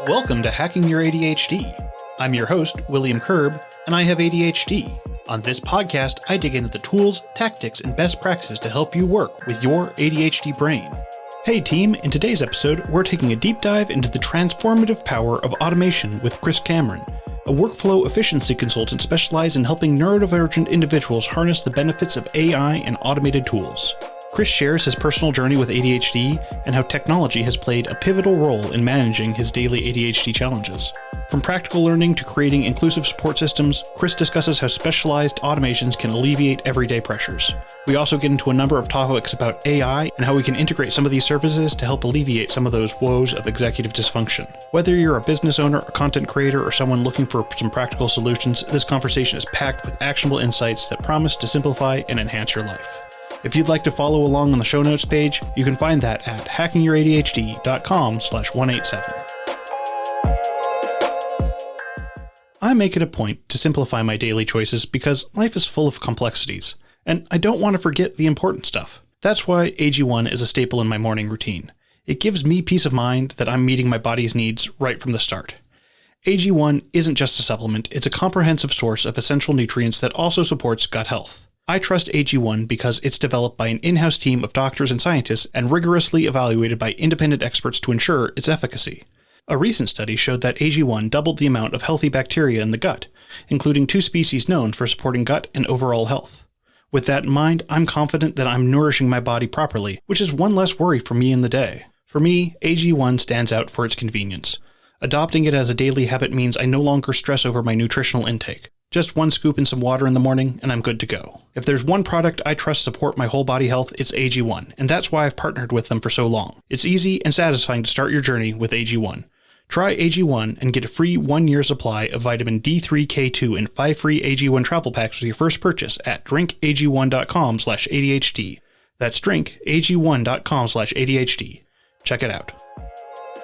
Welcome to Hacking Your ADHD. I'm your host, William Kerb, and I have ADHD. On this podcast, I dig into the tools, tactics, and best practices to help you work with your ADHD brain. Hey team, in today's episode, we're taking a deep dive into the transformative power of automation with Chris Cameron, a workflow efficiency consultant specialized in helping neurodivergent individuals harness the benefits of AI and automated tools. Chris shares his personal journey with ADHD and how technology has played a pivotal role in managing his daily ADHD challenges. From practical learning to creating inclusive support systems, Chris discusses how specialized automations can alleviate everyday pressures. We also get into a number of topics about AI and how we can integrate some of these services to help alleviate some of those woes of executive dysfunction. Whether you're a business owner, a content creator, or someone looking for some practical solutions, this conversation is packed with actionable insights that promise to simplify and enhance your life. If you'd like to follow along on the show notes page, you can find that at hackingYourADHD.com/187. I make it a point to simplify my daily choices because life is full of complexities, and I don't want to forget the important stuff. That's why AG1 is a staple in my morning routine. It gives me peace of mind that I'm meeting my body's needs right from the start. AG1 isn't just a supplement, it's a comprehensive source of essential nutrients that also supports gut health. I trust AG1 because it's developed by an in-house team of doctors and scientists and rigorously evaluated by independent experts to ensure its efficacy. A recent study showed that AG1 doubled the amount of healthy bacteria in the gut, including 2 species known for supporting gut and overall health. With that in mind, I'm confident that I'm nourishing my body properly, which is one less worry for me in the day. For me, AG1 stands out for its convenience. Adopting it as a daily habit means I no longer stress over my nutritional intake. Just 1 scoop and some water in the morning, and I'm good to go. If there's one product I trust support my whole body health, it's AG1, and that's why I've partnered with them for so long. It's easy and satisfying to start your journey with AG1. Try AG1 and get a free 1-year supply of vitamin D3, K2, and 5 free AG1 travel packs with your first purchase at drinkag1.com/ADHD. That's drinkag1.com/ADHD. Check it out.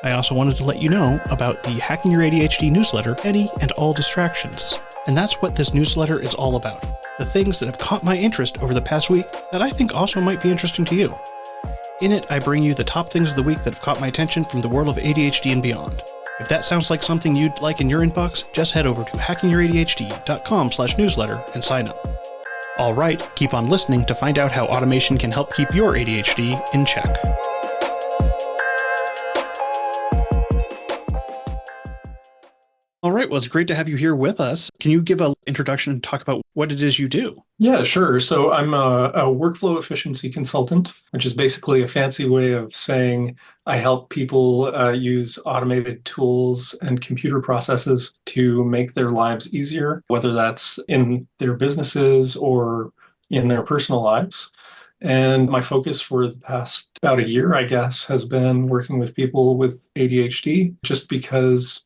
I also wanted to let you know about the Hacking Your ADHD newsletter, Any and All Distractions. And that's what this newsletter is all about. The things that have caught my interest over the past week that I think also might be interesting to you. In it, I bring you the top things of the week that have caught my attention from the world of ADHD and beyond. If that sounds like something you'd like in your inbox, just head over to hackingYourADHD.com/newsletter and sign up. All right, keep on listening to find out how automation can help keep your ADHD in check. All right, well, it's great to have you here with us. Can you give an introduction and talk about what it is you do? Yeah, sure. So I'm a workflow efficiency consultant, which is basically a fancy way of saying I help people use automated tools and computer processes to make their lives easier, whether that's in their businesses or in their personal lives. And my focus for the past about a year, I guess, has been working with people with ADHD, just because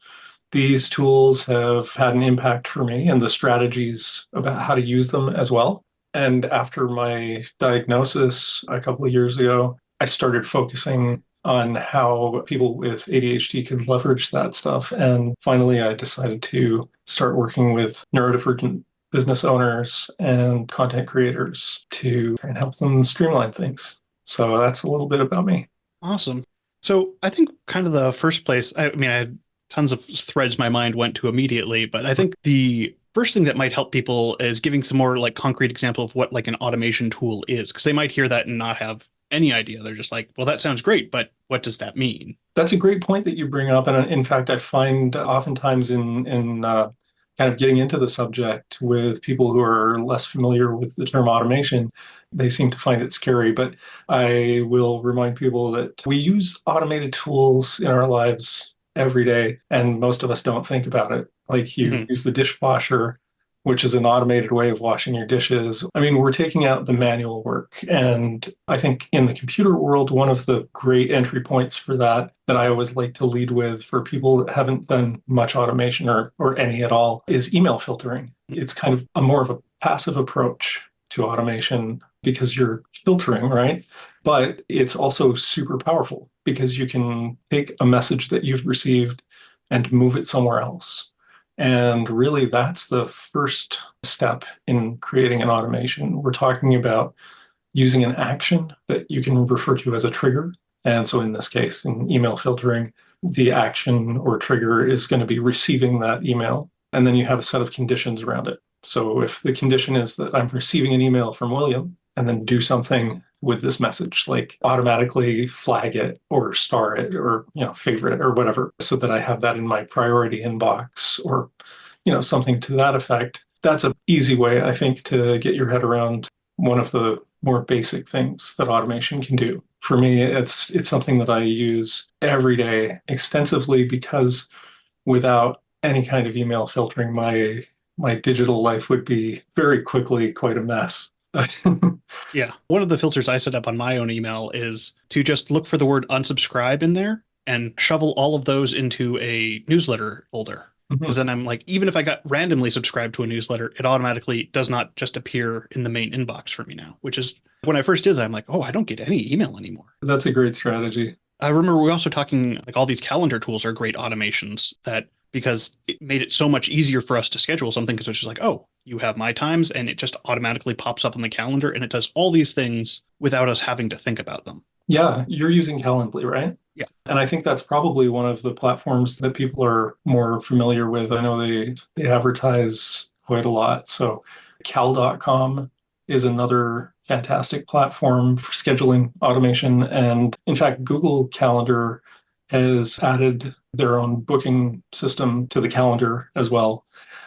these tools have had an impact for me and the strategies about how to use them as well. And after my diagnosis a couple of years ago, I started focusing on how people with ADHD could leverage that stuff. And finally, I decided to start working with neurodivergent business owners and content creators to try and help them streamline things. So that's a little bit about me. Awesome. So I think kind of the first place, I had tons of threads my mind went to immediately, but I think the first thing that might help people is giving some more like concrete example of what like an automation tool is, because they might hear that and not have any idea. They're just like, well, that sounds great, but what does that mean? That's a great point that you bring up. And in fact, I find oftentimes in kind of getting into the subject with people who are less familiar with the term automation, they seem to find it scary. But I will remind people that we use automated tools in our lives every day, and most of us don't think about it. Like you use the dishwasher, which is an automated way of washing your dishes. I mean, we're taking out the manual work. And I think in the computer world, one of the great entry points for that I always like to lead with for people that haven't done much automation or any at all is email filtering. It's kind of more of a passive approach to automation because you're filtering, right? But it's also super powerful because you can take a message that you've received and move it somewhere else. And really, that's the first step in creating an automation. We're talking about using an action that you can refer to as a trigger. And so in this case, in email filtering, the action or trigger is going to be receiving that email. And then you have a set of conditions around it. So if the condition is that I'm receiving an email from William, and then do something with this message, like automatically flag it or star it or, favorite it or whatever, so that I have that in my priority inbox or, something to that effect. That's an easy way, I think, to get your head around one of the more basic things that automation can do. For me, it's something that I use every day extensively, because without any kind of email filtering, my digital life would be very quickly quite a mess. Yeah. One of the filters I set up on my own email is to just look for the word unsubscribe in there and shovel all of those into a newsletter folder. Because then I'm like, even if I got randomly subscribed to a newsletter, it automatically does not just appear in the main inbox for me now, which is when I first did that, I'm like, oh, I don't get any email anymore. That's a great strategy. I remember we were also talking like all these calendar tools are great automations that because it made it so much easier for us to schedule something because it's just like, oh, you have my times and it just automatically pops up on the calendar and it does all these things without us having to think about them. Yeah, you're using Calendly, right? Yeah. And I think that's probably one of the platforms that people are more familiar with. I know they advertise quite a lot. So cal.com is another fantastic platform for scheduling automation. And in fact, Google Calendar has added their own booking system to the calendar as well.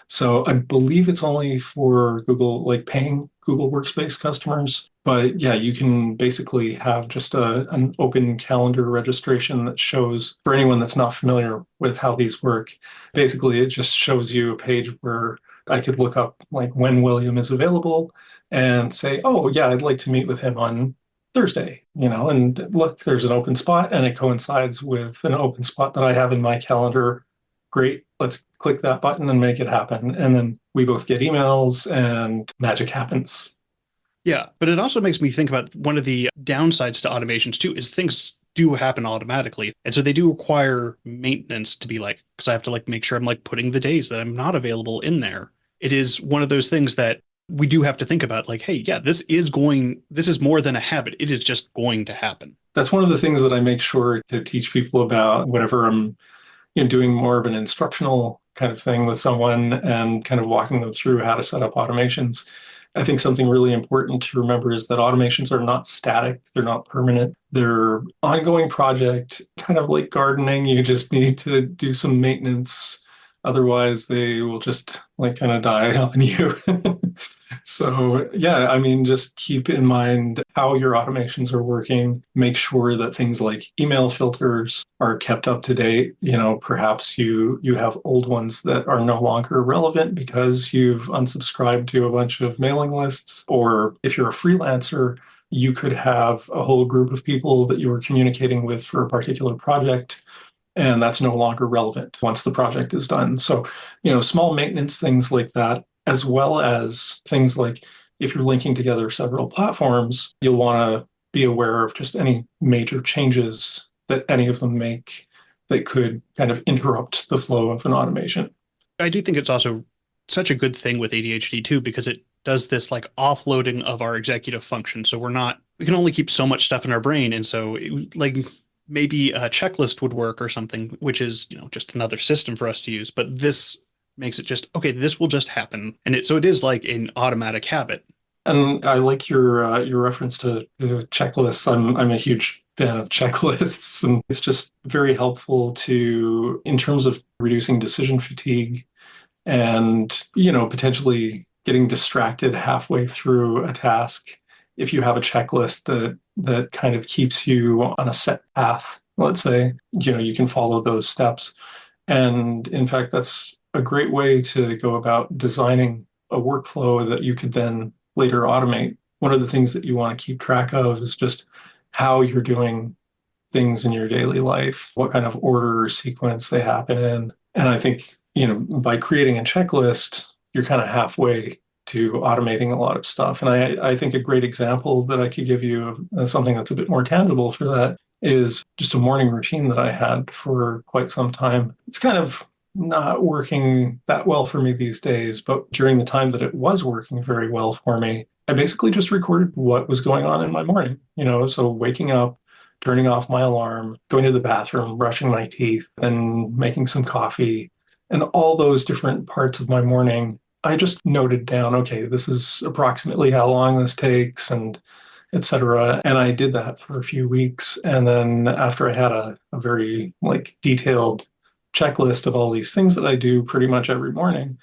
So I believe it's only for Google, like paying Google Workspace customers. But yeah, you can basically have just an open calendar registration that shows, for anyone that's not familiar with how these work, basically it just shows you a page where I could look up like when William is available and say, oh yeah, I'd like to meet with him on Thursday, and look, there's an open spot and it coincides with an open spot that I have in my calendar. Great, let's click that button and make it happen. And then we both get emails and magic happens. Yeah, but it also makes me think about one of the downsides to automations too, is things do happen automatically. And so they do require maintenance to be like, because I have to like make sure I'm like putting the days that I'm not available in there. It is one of those things that we do have to think about like, hey, yeah, this is more than a habit. It is just going to happen. That's one of the things that I make sure to teach people about whenever I'm doing more of an instructional kind of thing with someone and kind of walking them through how to set up automations. I think something really important to remember is that automations are not static. They're not permanent. They're ongoing project, kind of like gardening. You just need to do some maintenance. Otherwise, they will just like kind of die on you. So yeah, I mean, just keep in mind how your automations are working. Make sure that things like email filters are kept up to date. Perhaps you have old ones that are no longer relevant because you've unsubscribed to a bunch of mailing lists. Or if you're a freelancer, you could have a whole group of people that you were communicating with for a particular project, and that's no longer relevant once the project is done. So, small maintenance things like that, as well as things like if you're linking together several platforms, you'll want to be aware of just any major changes that any of them make that could kind of interrupt the flow of an automation. I do think it's also such a good thing with ADHD too, because it does this like offloading of our executive function. So we can only keep so much stuff in our brain. And so maybe a checklist would work or something, which is, just another system for us to use. But this makes it just, okay, this will just happen. And so it is like an automatic habit. And I like your reference to checklists. I'm a huge fan of checklists, and it's just very helpful in terms of reducing decision fatigue and, potentially getting distracted halfway through a task. If you have a checklist that kind of keeps you on a set path, let's say, you can follow those steps. And in fact, that's a great way to go about designing a workflow that you could then later automate. One of the things that you want to keep track of is just how you're doing things in your daily life, what kind of order or sequence they happen in. And I think, by creating a checklist, you're kind of halfway to automating a lot of stuff. And I think a great example that I could give you of something that's a bit more tangible for that is just a morning routine that I had for quite some time. It's kind of not working that well for me these days, but during the time that it was working very well for me, I basically just recorded what was going on in my morning, so waking up, turning off my alarm, going to the bathroom, brushing my teeth, then making some coffee, and all those different parts of my morning, I just noted down, okay, this is approximately how long this takes and etc. And I did that for a few weeks. And then after I had a very like detailed checklist of all these things that I do pretty much every morning,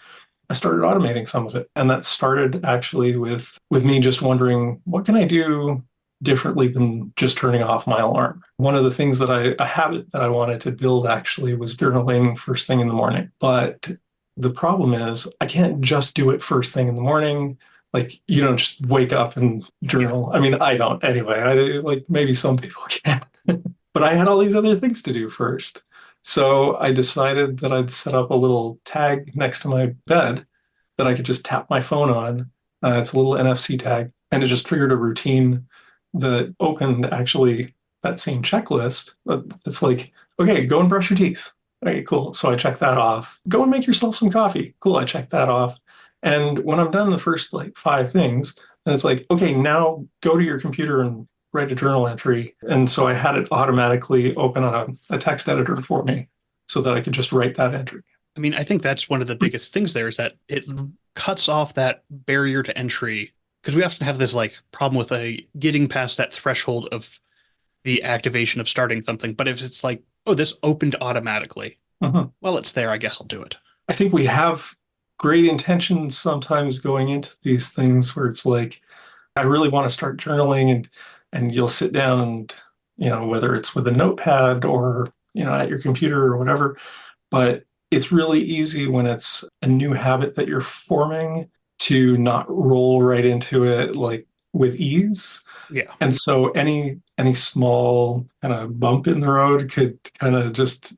I started automating some of it. And that started actually with me just wondering, what can I do differently than just turning off my alarm? One of the things that a habit that I wanted to build actually was journaling first thing in the morning. But the problem is I can't just do it first thing in the morning. Like you don't just wake up and journal. I mean, I don't anyway. Like maybe some people can. But I had all these other things to do first. So I decided that I'd set up a little tag next to my bed that I could just tap my phone on. It's a little NFC tag, and it just triggered a routine that opened actually that same checklist. It's like, okay, go and brush your teeth. Okay, cool. So I check that off. Go and make yourself some coffee. Cool. I check that off. And when I'm done the first like 5 things, then it's like, okay, now go to your computer and write a journal entry. And so I had it automatically open a text editor for me so that I could just write that entry. I mean, I think that's one of the biggest things there is that it cuts off that barrier to entry because we often have this like problem with getting past that threshold of the activation of starting something. But if it's like, oh, this opened automatically, well, it's there. I guess I'll do it. I think we have great intentions sometimes going into these things where it's like, I really want to start journaling and you'll sit down and, whether it's with a notepad or, at your computer or whatever, but it's really easy when it's a new habit that you're forming to not roll right into it like with ease. Yeah. And so any small kind of bump in the road could kind of just,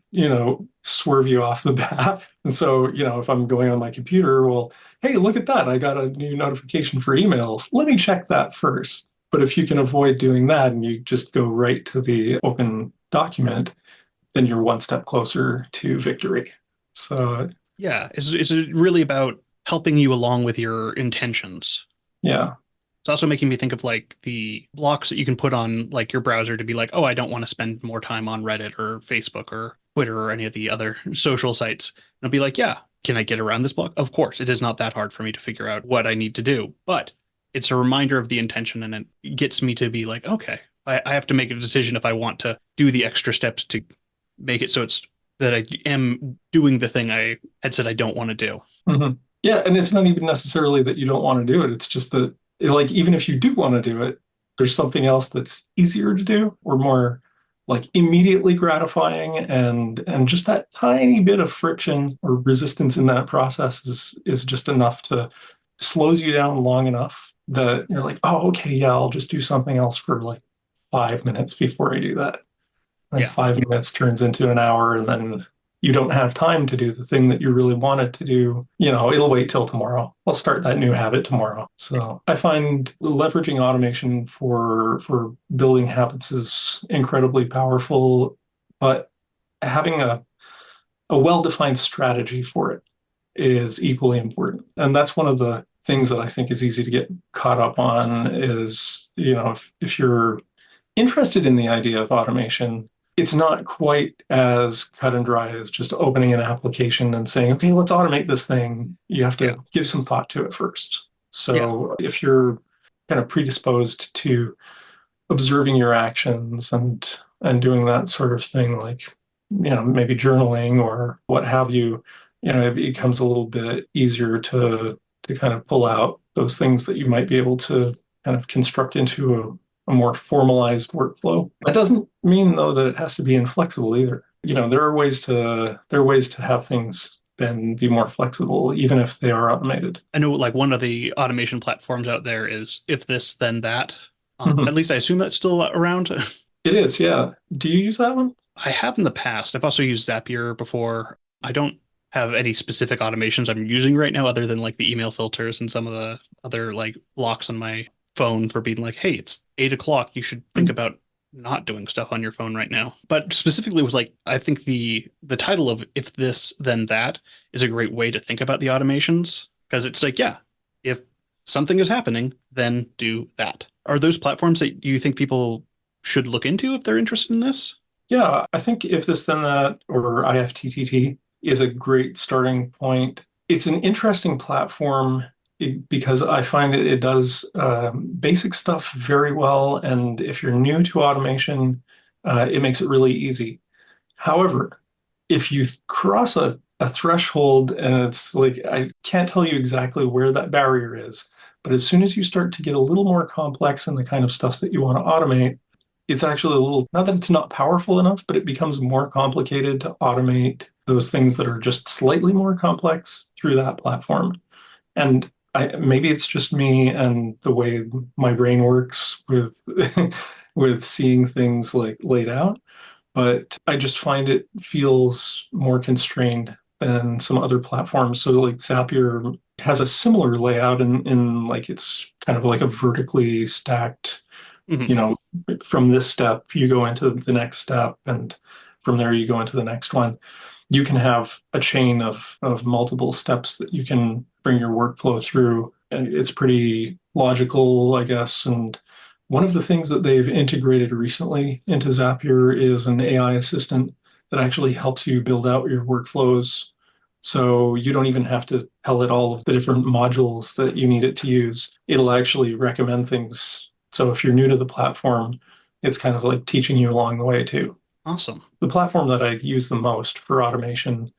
swerve you off the path. And so, if I'm going on my computer, well, hey, look at that. I got a new notification for emails. Let me check that first. But if you can avoid doing that and you just go right to the open document, then you're one step closer to victory. So yeah, is it really about helping you along with your intentions? Yeah. It's also making me think of like the blocks that you can put on like your browser to be like, oh, I don't want to spend more time on Reddit or Facebook or Twitter or any of the other social sites. And I'll be like, yeah, can I get around this block? Of course, it is not that hard for me to figure out what I need to do, but it's a reminder of the intention and it gets me to be like, okay, I have to make a decision if I want to do the extra steps to make it so it's that I am doing the thing I had said I don't want to do. Mm-hmm. Yeah. And it's not even necessarily that you don't want to do it. It's just that like, even if you do want to do it, there's something else that's easier to do or more like immediately gratifying. And just that tiny bit of friction or resistance in that process is just enough to slows you down long enough that you're like, oh, okay, yeah, I'll just do something else for like 5 minutes before I do that. And 5 minutes turns into an hour, and then you don't have time to do the thing that you really wanted to do. It'll wait till tomorrow. I'll start that new habit tomorrow. So I find leveraging automation for building habits is incredibly powerful, but having a well-defined strategy for it is equally important. And that's one of the things that I think is easy to get caught up on is, if you're interested in the idea of automation, it's not quite as cut and dry as just opening an application and saying, okay, let's automate this thing. You have to give some thought to it first. So if you're kind of predisposed to observing your actions and doing that sort of thing, like, maybe journaling or what have you, it becomes a little bit easier to kind of pull out those things that you might be able to kind of construct into a more formalized workflow. That doesn't mean though that it has to be inflexible either. There are ways to have things then be more flexible, even if they are automated. I know like one of the automation platforms out there is if this, then that. At least I assume that's still around. It is, yeah. Do you use that one? I have in the past. I've also used Zapier before. I don't have any specific automations I'm using right now other than like the email filters and some of the other like blocks on my phone for being like, hey, it's 8 o'clock. You should think about not doing stuff on your phone right now. But specifically with like, I think the title of if this, then that is a great way to think about the automations because it's like, yeah, if something is happening, then do that. Are those platforms that you think people should look into if they're interested in this? Yeah, I think if this then that or IFTTT is a great starting point. It's an interesting platform because I find it does basic stuff very well. And if you're new to automation, it makes it really easy. However, if you cross a threshold and it's like, I can't tell you exactly where that barrier is, but as soon as you start to get a little more complex in the kind of stuff that you want to automate, it's actually a little, not that it's not powerful enough, but it becomes more complicated to automate those things that are just slightly more complex through that platform. And maybe it's just me and the way my brain works with with seeing things like laid out, but I just find it feels more constrained than some other platforms. So like Zapier has a similar layout in like it's kind of like a vertically stacked, Hmm. you know, from this step you go into the next step and from there you go into the next one. You can have a chain of multiple steps that you can bring your workflow through. And it's pretty logical, I guess. And one of the things that they've integrated recently into Zapier is an AI assistant that actually helps you build out your workflows. So you don't even have to tell it all of the different modules that you need it to use. It'll actually recommend things. So if you're new to the platform, it's kind of like teaching you along the way too. Awesome. The platform that I use the most for automation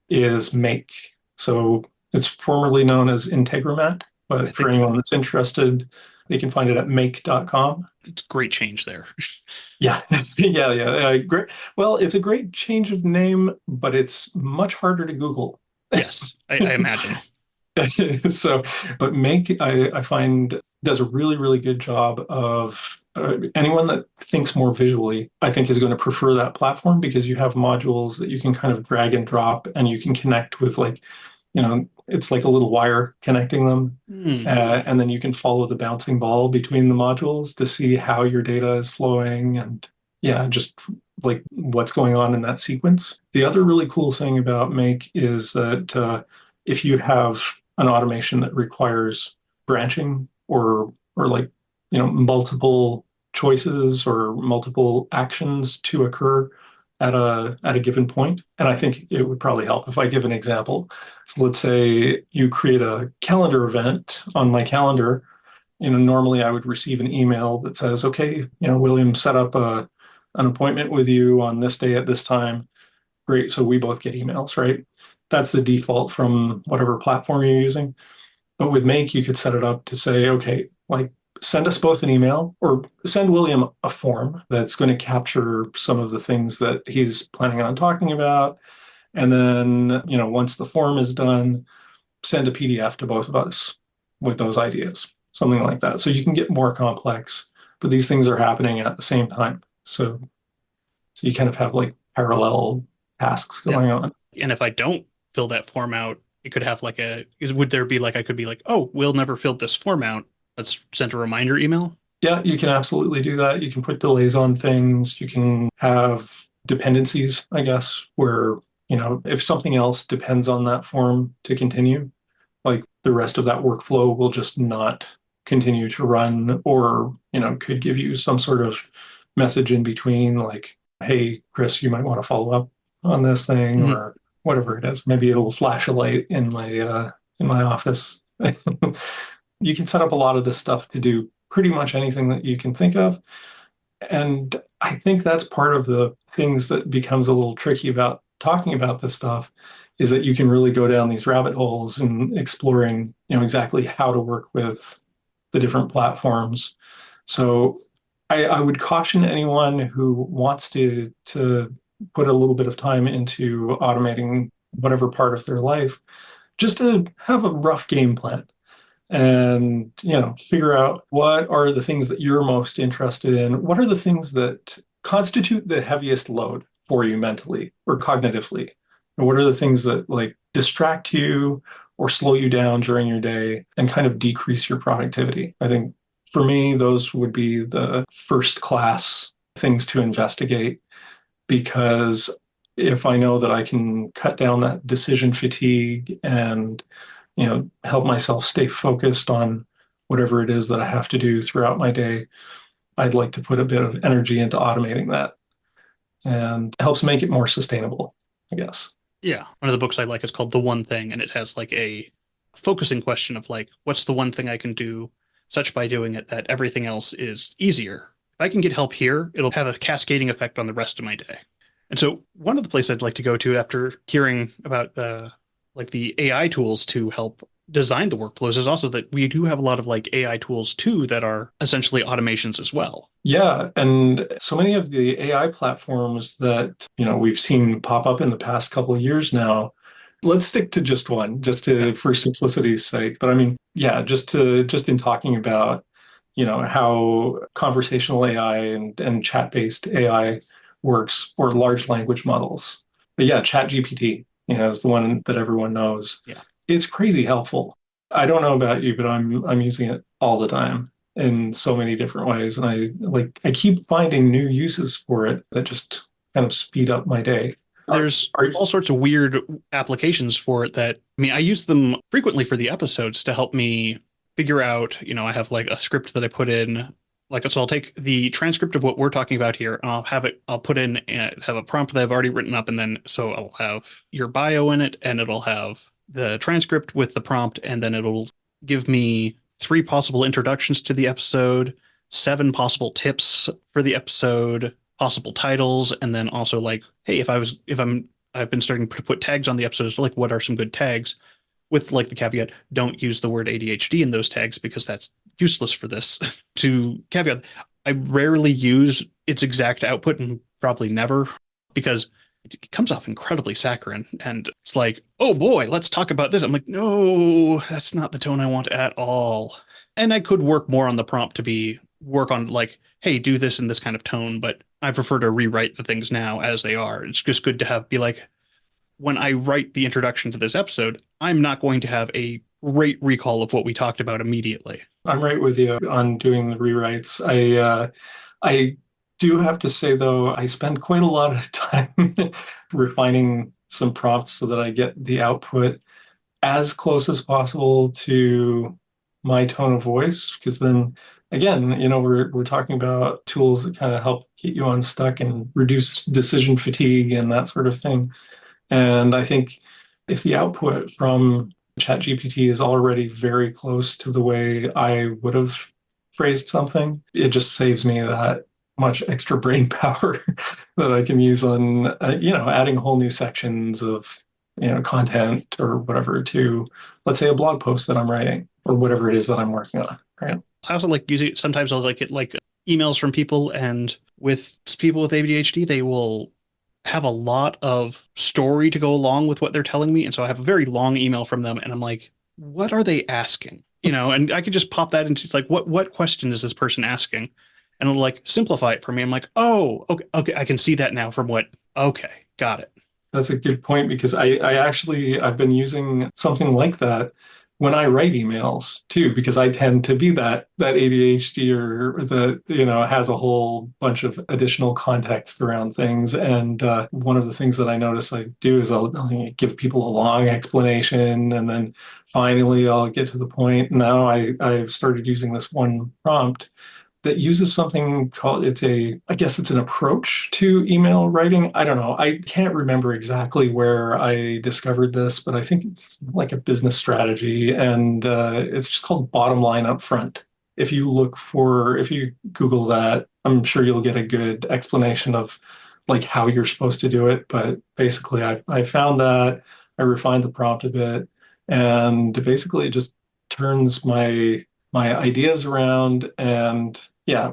is Make. So it's formerly known as Integromat, I but for think anyone that's interested, they can find it at make.com. it's great change there. Yeah, yeah. Great. Well, it's a great change of name, but it's much harder to Google. Yes, I imagine. So, but Make, I find, does a really, really good job of anyone that thinks more visually, I think is going to prefer that platform because you have modules that you can kind of drag and drop and you can connect with like, it's like a little wire connecting them. Hmm. And then you can follow the bouncing ball between the modules to see how your data is flowing and yeah, just like what's going on in that sequence. The other really cool thing about Make is that if you have an automation that requires branching or like multiple choices or multiple actions to occur at a given point. And I think it would probably help if I give an example. So let's say you create a calendar event on my calendar. Normally I would receive an email that says, okay, William set up an appointment with you on this day at this time. Great. So we both get emails, right? That's the default from whatever platform you're using. But with Make, you could set it up to say, okay, like send us both an email or send William a form that's going to capture some of the things that he's planning on talking about. And then, once the form is done, send a PDF to both of us with those ideas, something like that. So you can get more complex, but these things are happening at the same time. So you kind of have like parallel tasks Yeah. going on. And if I don't fill that form out, it could have like would there be like, I could be like, oh, Will never filled this form out. Let's send a reminder email. Yeah, you can absolutely do that. You can put delays on things. You can have dependencies, I guess, where, if something else depends on that form to continue, like the rest of that workflow will just not continue to run or, could give you some sort of message in between, like, hey, Chris, you might want to follow up on this thing Mhm. or whatever it is. Maybe it'll flash a light in my office. You can set up a lot of this stuff to do pretty much anything that you can think of. And I think that's part of the things that becomes a little tricky about talking about this stuff is that you can really go down these rabbit holes and exploring, exactly how to work with the different platforms. So I would caution anyone who wants to put a little bit of time into automating whatever part of their life, just to have a rough game plan and figure out what are the things that you're most interested in, what are the things that constitute the heaviest load for you mentally or cognitively, and what are the things that like distract you or slow you down during your day and kind of decrease your productivity. I think for me those would be the first class things to investigate, because if I know that I can cut down that decision fatigue and help myself stay focused on whatever it is that I have to do throughout my day, I'd like to put a bit of energy into automating that, and it helps make it more sustainable, I guess. Yeah. One of the books I like is called The One Thing, and it has like a focusing question of like, what's the one thing I can do such by doing it that everything else is easier? If I can get help here, it'll have a cascading effect on the rest of my day. And so one of the places I'd like to go to after hearing about the AI tools to help design the workflows is also that we do have a lot of like AI tools too that are essentially automations as well. Yeah, and so many of the AI platforms that, we've seen pop up in the past couple of years now. Let's stick to just one, for simplicity's sake. But I mean, yeah, just in talking about, how conversational AI and chat-based AI works for large language models. But yeah, ChatGPT, is the one that everyone knows. Yeah. It's crazy helpful. I don't know about you, but I'm using it all the time in so many different ways. And I keep finding new uses for it that just kind of speed up my day. There's Are all sorts of weird applications for it that, I mean, I use them frequently for the episodes to help me figure out, I have like a script that I put in, like, so I'll take the transcript of what we're talking about here and I'll put in and have a prompt that I've already written up. And then, so I'll have your bio in it and it'll have the transcript with the prompt. And then it'll give me 3 possible introductions to the episode, 7 possible tips for the episode, possible titles, and then also like, hey, I've been starting to put tags on the episodes, like what are some good tags, with like the caveat, don't use the word ADHD in those tags because that's useless for this. To caveat, I rarely use its exact output and probably never, because it comes off incredibly saccharine and it's like, oh boy, let's talk about this. I'm like, no, that's not the tone I want at all. And I could work more on the prompt to work on like, hey, do this in this kind of tone, but I prefer to rewrite the things now as they are. It's just good to be like, when I write the introduction to this episode, I'm not going to have a great recall of what we talked about immediately. I'm right with you on doing the rewrites. I do have to say though, I spend quite a lot of time refining some prompts so that I get the output as close as possible to my tone of voice. Because then again, we're talking about tools that kind of help get you unstuck and reduce decision fatigue and that sort of thing. And I think if the output from ChatGPT is already very close to the way I would have phrased something, it just saves me that much extra brain power that I can use on, adding whole new sections of, content or whatever to, let's say, a blog post that I'm writing or whatever it is that I'm working on. Right. I also like using it. Sometimes I'll like get like emails from people, and with people with ADHD, they will have a lot of story to go along with what they're telling me. And so I have a very long email from them and I'm like, what are they asking? And I could just pop that into like, what question is this person asking? And it'll like simplify it for me. I'm like, oh, okay. I can see that now okay, got it. That's a good point because I've been using something like that when I write emails too, because I tend to be that ADHD or that, has a whole bunch of additional context around things. And one of the things that I notice I do is I'll give people a long explanation and then finally I'll get to the point. Now I've started using this one prompt that uses something called, I guess it's an approach to email writing. I don't know. I can't remember exactly where I discovered this, but I think it's like a business strategy. And it's just called bottom line up front. If you Google that, I'm sure you'll get a good explanation of like how you're supposed to do it. But basically I found that, I refined the prompt a bit, and basically it just turns my ideas around and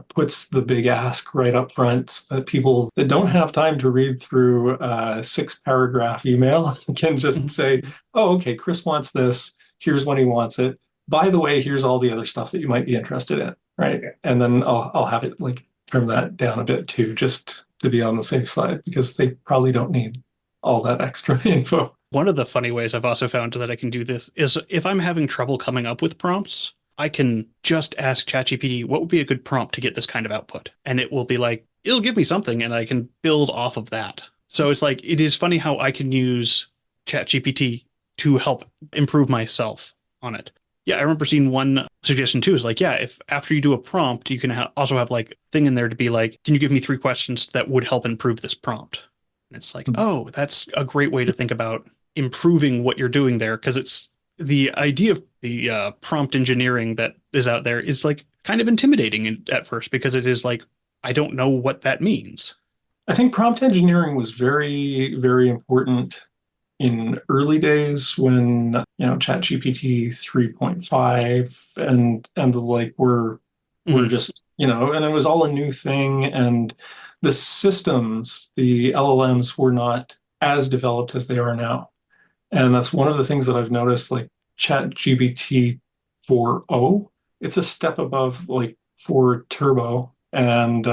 puts the big ask right up front so that people that don't have time to read through a 6-paragraph email can just say, oh, okay, Chris wants this. Here's when he wants it. By the way, here's all the other stuff that you might be interested in, right? And then I'll have it like trim that down a bit too, just to be on the safe side, because they probably don't need all that extra info. One of the funny ways I've also found that I can do this is if I'm having trouble coming up with prompts, I can just ask ChatGPT, what would be a good prompt to get this kind of output? And it will be like, it'll give me something and I can build off of that. So it's like, it is funny how I can use ChatGPT to help improve myself on it. Yeah, I remember seeing one suggestion too. Is like, yeah, if after you do a prompt, you can also have like thing in there to be like, can you give me 3 questions that would help improve this prompt? And it's like, oh, that's a great way to think about improving what you're doing there, because it's the idea of the prompt engineering that is out there is like kind of intimidating at first because it is like, I don't know what that means. I think prompt engineering was very, very important in early days when, ChatGPT 3.5 and the like were Mhm. just, and it was all a new thing. And the systems, the LLMs were not as developed as they are now. And that's one of the things that I've noticed, like ChatGPT 4.0, it's a step above like 4 Turbo, and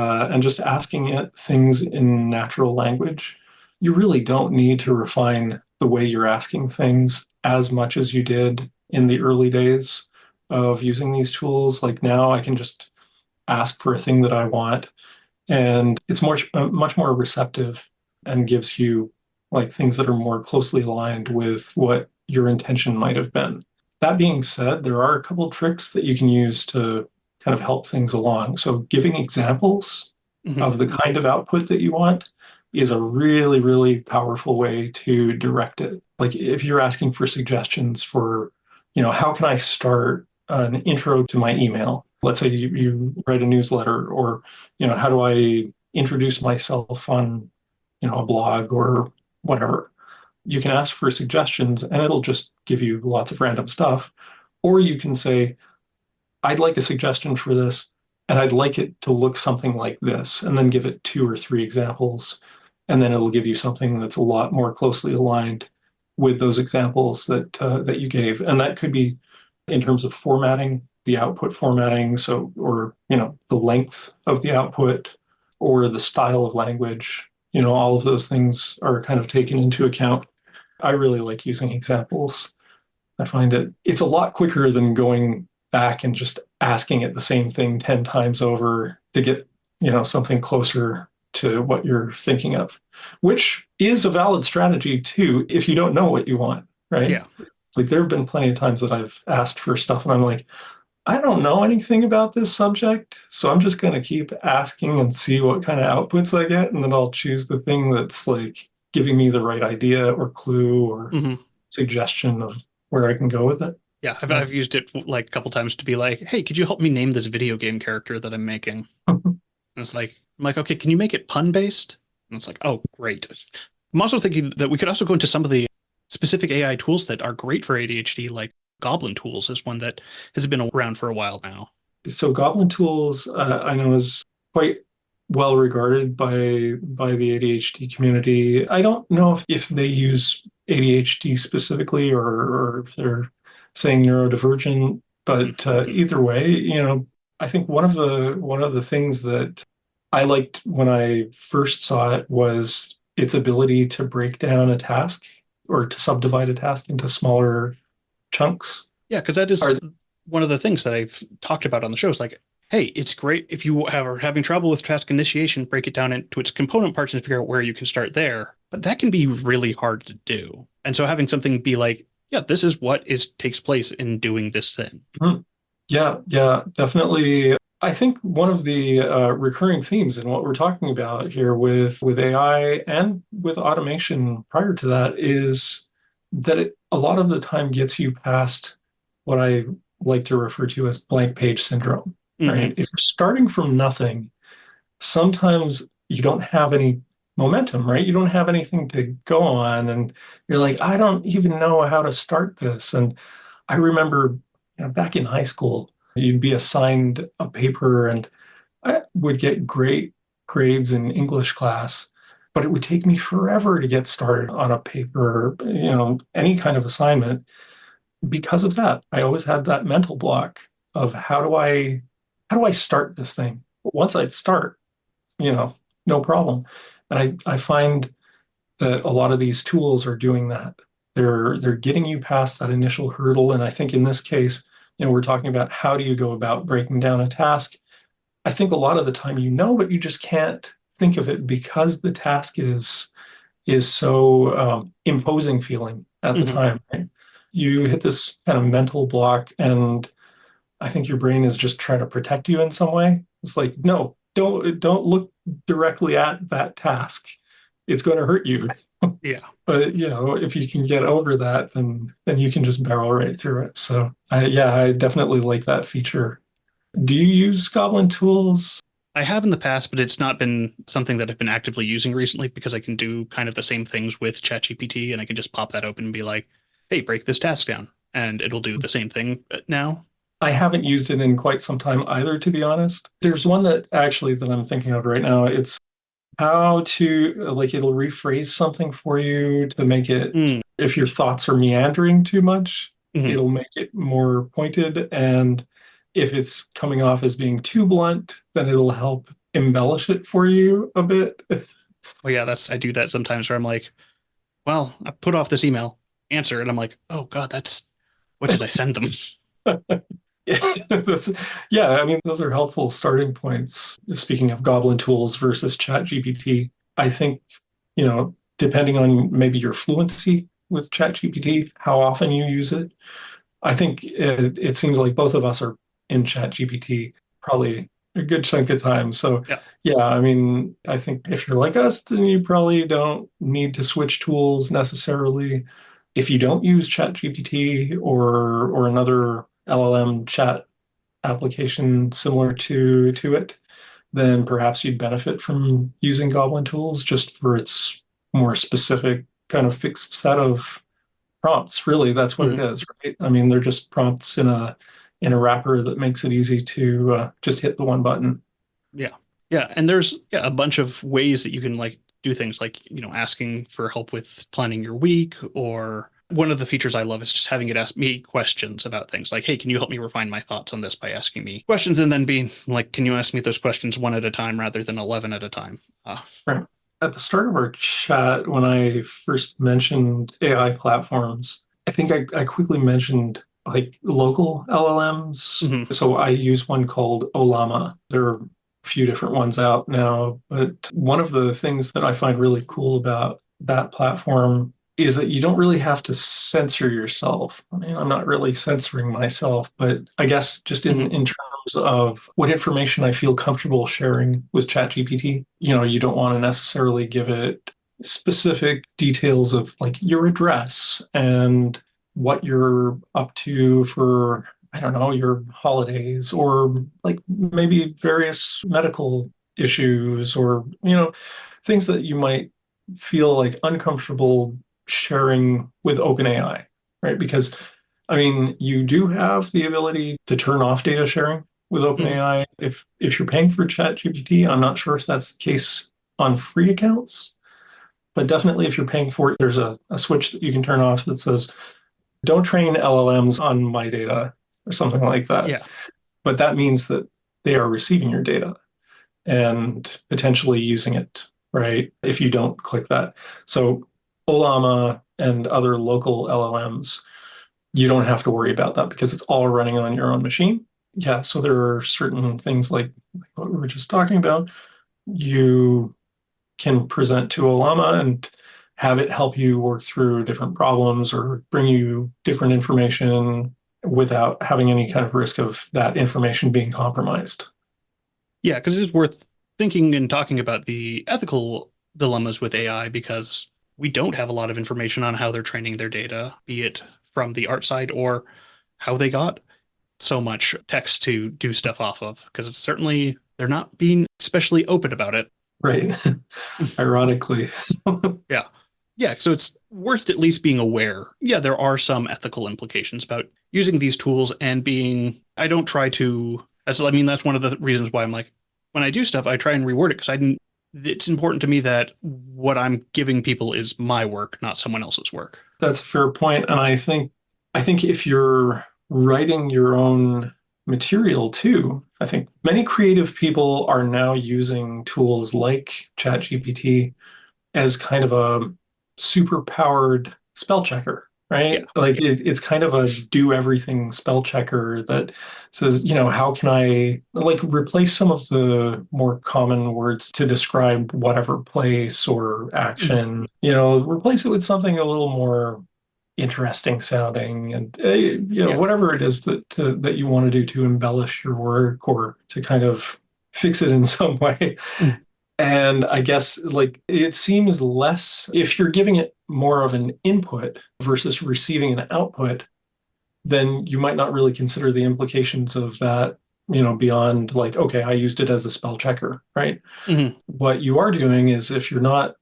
just asking it things in natural language. You really don't need to refine the way you're asking things as much as you did in the early days of using these tools. Like now I can just ask for a thing that I want, and it's much more receptive and gives you like things that are more closely aligned with what your intention might have been. That being said, there are a couple tricks that you can use to kind of help things along. So giving examples Mhm. of the kind of output that you want is a really, really powerful way to direct it. Like if you're asking for suggestions for, how can I start an intro to my email? Let's say you write a newsletter, or, how do I introduce myself on, a blog or whatever. You can ask for suggestions and it'll just give you lots of random stuff. Or you can say, I'd like a suggestion for this, and I'd like it to look something like this, and then give it 2 or 3 examples. And then it'll give you something that's a lot more closely aligned with those examples that you gave. And that could be in terms of formatting, the output formatting, so or the length of the output or the style of language. All of those things are kind of taken into account. I really like using examples. I find it's a lot quicker than going back and just asking it the same thing 10 times over to get, something closer to what you're thinking of, which is a valid strategy too, if you don't know what you want, right? Yeah. Like there have been plenty of times that I've asked for stuff and I'm like, I don't know anything about this subject, so I'm just going to keep asking and see what kind of outputs I get, and then I'll choose the thing that's like giving me the right idea or clue or Mhm. suggestion of where I can go with it. Yeah, So, I've used it like a couple times to be like, hey, could you help me name this video game character that I'm making? And it's like, I'm like, okay, can you make it pun based? And it's like, oh, great. I'm also thinking that we could also go into some of the specific AI tools that are great for ADHD, like Goblin Tools is one that has been around for a while now. so Goblin Tools, I know is quite well regarded by the ADHD community. I don't know if they use ADHD specifically, or if they're saying neurodivergent, Hmm. but either way, I think one of the things that I liked when I first saw it was its ability to break down a task or to subdivide a task into smaller chunks. Yeah, because that is Are one of the things that I've talked about on the show. Is like, hey, it's great if you are having trouble with task initiation, break it down into its component parts and figure out where you can start there. But that can be really hard to do. And so having something be like, yeah, this is what is takes place in doing this thing. Mhm. Yeah, yeah, definitely. I think one of the recurring themes in what we're talking about here with AI and with automation prior to that is that it a lot of the time gets you past what I like to refer to as blank page syndrome, right? Hmm. If you're starting from nothing, sometimes you don't have any momentum, right? You don't have anything to go on, and you're like, I don't even know how to start this. And I remember, back in high school, you'd be assigned a paper, and I would get great grades in English class, but it would take me forever to get started on a paper, any kind of assignment because of that. I always had that mental block of how do I start this thing? Once I'd start, you know, no problem. And I find that a lot of these tools are doing that. They're getting you past that initial hurdle. And I think in this case, we're talking about how do you go about breaking down a task. I think a lot of the time but you just can't think of it because the task is so imposing feeling at the Hmm. time, right? you hit this kind of mental block, and I think your brain is just trying to protect you in some way. It's like, no, don't look directly at that task. It's going to hurt you. Yeah. But if you can get over that, then you can just barrel right through it. So I definitely like that feature. Do you use Goblin tools? I have in the past, but it's not been something that I've been actively using recently because I can do kind of the same things with ChatGPT and I can just pop that open and be like, hey, break this task down. And it'll do the same thing now. I haven't used it in quite some time either, to be honest. There's one that I'm thinking of right now. It's how to, like, it'll rephrase something for you to make it, Mm. if your thoughts are meandering too much, Hmm. it'll make it more pointed. And if it's coming off as being too blunt, then it'll help embellish it for you a bit. Well, yeah, I do that sometimes where I'm like, well, I put off this email, answer, and I'm like, oh God, what did I send them? Yeah, I mean, those are helpful starting points. Speaking of Goblin tools versus ChatGPT, I think, depending on maybe your fluency with ChatGPT, how often you use it, I think it seems like both of us are in ChatGPT probably a good chunk of time. So, Yeah. yeah, I mean, I think if you're like us, then you probably don't need to switch tools necessarily. If you don't use ChatGPT or another LLM chat application similar to it, then perhaps you'd benefit from using Goblin Tools just for its more specific kind of fixed set of prompts. Really, that's what it Hmm. is, right? I mean, they're just prompts in a wrapper that makes it easy to just hit the one button. Yeah. Yeah. And there's a bunch of ways that you can like do things like, asking for help with planning your week, or one of the features I love is just having it ask me questions about things like, hey, can you help me refine my thoughts on this by asking me questions and then being like, can you ask me those questions one at a time rather than 11 at a time? Right. At the start of our chat, when I first mentioned AI platforms, I think I quickly mentioned like local LLMs. Mhm. So I use one called Olama. There are a few different ones out now, but one of the things that I find really cool about that platform is that you don't really have to censor yourself. I mean, I'm not really censoring myself, but I guess just Mhm. in terms of what information I feel comfortable sharing with ChatGPT. You don't want to necessarily give it specific details of like your address and what you're up to for, I don't know, your holidays or like maybe various medical issues or, things that you might feel like uncomfortable sharing with OpenAI, right? Because I mean, you do have the ability to turn off data sharing with Mhm. OpenAI. If you're paying for ChatGPT, I'm not sure if that's the case on free accounts, but definitely if you're paying for it, there's a switch that you can turn off that says, don't train LLMs on my data or something like that. Yeah. But that means that they are receiving your data and potentially using it, right? If you don't click that. So Olama and other local LLMs, you don't have to worry about that because it's all running on your own machine. Yeah, so there are certain things like what we were just talking about. You can present to Olama and have it help you work through different problems or bring you different information without having any kind of risk of that information being compromised. Yeah. Because it is worth thinking and talking about the ethical dilemmas with AI because we don't have a lot of information on how they're training their data, be it from the art side or how they got so much text to do stuff off of because it's certainly they're not being especially open about it. Right. Ironically. Yeah. Yeah, so it's worth at least being aware. Yeah, there are some ethical implications about using these tools and I don't try to, I mean, that's one of the reasons why I'm like, when I do stuff, I try and reword it because it's important to me that what I'm giving people is my work, not someone else's work. That's a fair point. And I think if you're writing your own material too, I think many creative people are now using tools like ChatGPT as kind of a super powered spell checker, Yeah. right? Like it's kind of a do everything spell checker that says, how can I like replace some of the more common words to describe whatever place or Mhm. action, replace it with something a little more interesting sounding, and whatever it is that you want to do to embellish your work or to kind of fix it in some way. Mm. And I guess like it seems less, if you're giving it more of an input versus receiving an output, then you might not really consider the implications of that, beyond like, okay, I used it as a spell checker, right? Mm-hmm. What you are doing is, if you're not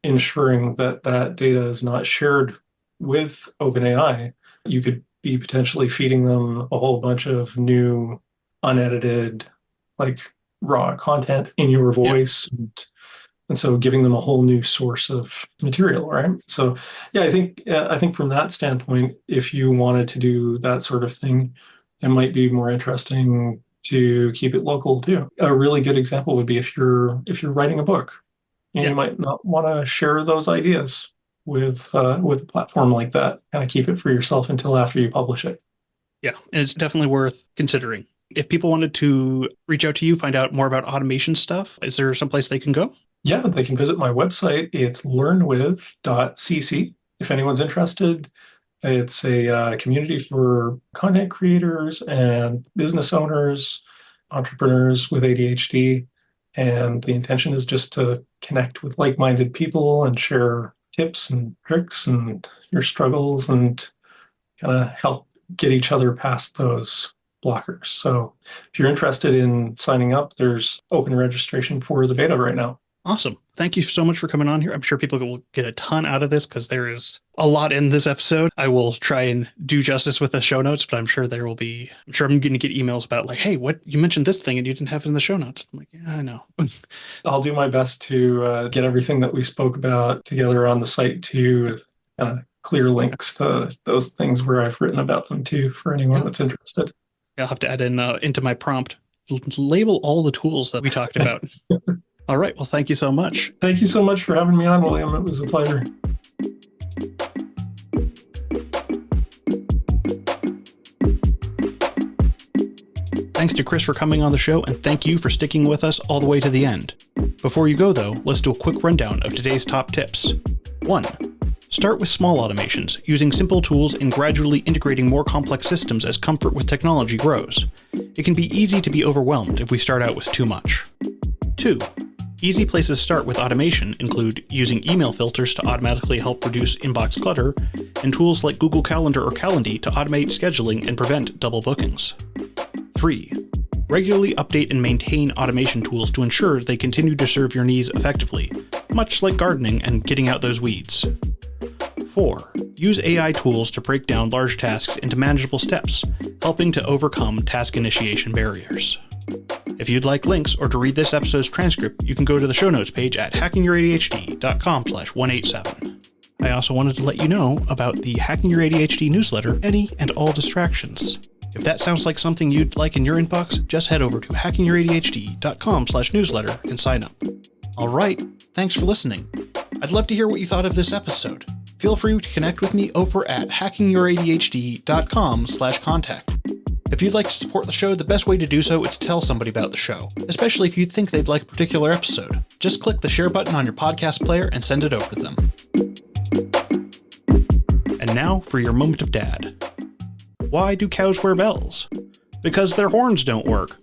ensuring that that data is not shared with OpenAI, you could be potentially feeding them a whole bunch of new, unedited, like raw content in your voice. Yeah. And so giving them a whole new source of material, right? So yeah, I think from that standpoint, if you wanted to do that sort of thing, it might be more interesting to keep it local too. A really good example would be if you're writing a book, and you might not want to share those ideas with a platform like that. Kind of keep it for yourself until after you publish it. Yeah, and it's definitely worth considering. If people wanted to reach out to you, find out more about automation stuff, is there someplace they can go? Yeah, they can visit my website. It's learnwith.cc. If anyone's interested, it's a community for content creators and business owners, entrepreneurs with ADHD. And the intention is just to connect with like-minded people and share tips and tricks and your struggles and kind of help get each other past those blockers. So if you're interested in signing up, there's open registration for the beta right now. Awesome. Thank you so much for coming on here. I'm sure people will get a ton out of this because there is a lot in this episode. I will try and do justice with the show notes, but I'm sure I'm going to get emails about like, hey, what, you mentioned this thing and you didn't have it in the show notes. I'm like, yeah, I know. I'll do my best to get everything that we spoke about together on the site too, with clear links to those things where I've written about them too, for anyone that's interested. I'll have to add in into my prompt, label all the tools that we talked about. All right. Well, thank you so much. Thank you so much for having me on, William. It was a pleasure. Thanks to Chris for coming on the show, and thank you for sticking with us all the way to the end. Before you go, though, let's do a quick rundown of today's top tips. 1. Start with small automations, using simple tools and gradually integrating more complex systems as comfort with technology grows. It can be easy to be overwhelmed if we start out with too much. 2. Easy places to start with automation include using email filters to automatically help reduce inbox clutter, and tools like Google Calendar or Calendly to automate scheduling and prevent double bookings. 3. Regularly update and maintain automation tools to ensure they continue to serve your needs effectively, much like gardening and getting out those weeds. 4. Use AI tools to break down large tasks into manageable steps, helping to overcome task initiation barriers. If you'd like links or to read this episode's transcript, you can go to the show notes page at hackingYourADHD.com/187. I also wanted to let you know about the Hacking Your ADHD newsletter, Any and All Distractions. If that sounds like something you'd like in your inbox, just head over to hackingYourADHD.com/newsletter and sign up. All right, thanks for listening. I'd love to hear what you thought of this episode. Feel free to connect with me over at hackingYourADHD.com/contact. If you'd like to support the show, the best way to do so is to tell somebody about the show, especially if you think they'd like a particular episode. Just click the share button on your podcast player and send it over to them. And now for your moment of dad. Why do cows wear bells? Because their horns don't work.